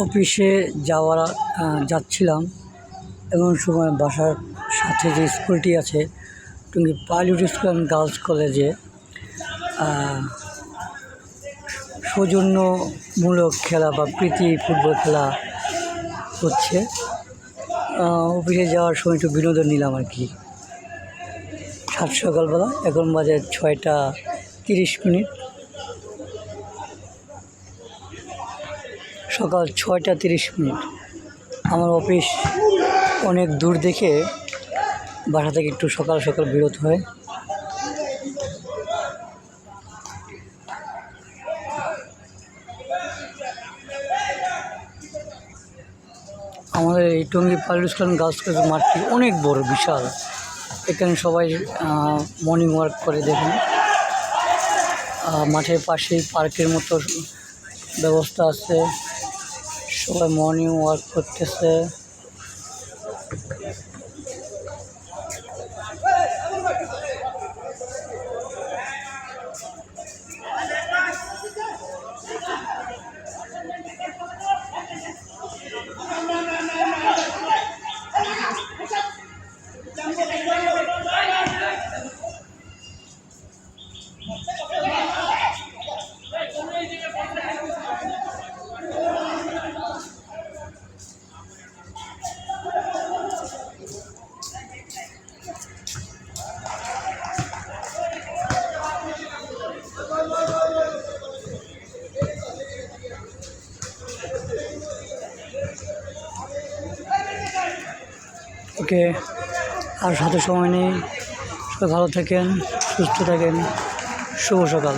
অফিসে যাচ্ছিলাম, এমন সময় বাসার সাথে যে স্কুলটি আছে টুঙ্গি পাইলট স্কুল অ্যান্ড গার্লস কলেজে সৌজন্যমূলক খেলা বা প্রীতি ফুটবল খেলা হচ্ছে। অফিসে যাওয়ার সময় একটু বিনোদন নিলাম আর কি। সকালবেলা, এখন বাজে 6টা 30 মিনিট, সকাল 6টা 30 মিনিট। আমার অফিস অনেক দূর দেখে বাসা থেকে একটু সকাল সকাল বেরোতে হয়। আমাদের এই Tongi pilot school and girls college মাঠটি অনেক বড়, বিশাল। এখানে সবাই মর্নিং ওয়াক করে। দেখুন, মাঠের পাশেই পার্কের মতো ব্যবস্থা আছে, সবাই মর্নিং ওয়াক করতেছে। ওকে, আর সাথে সময় নেই। সবাই ভালো থাকেন, সুস্থ থাকেন। শুভ সকাল।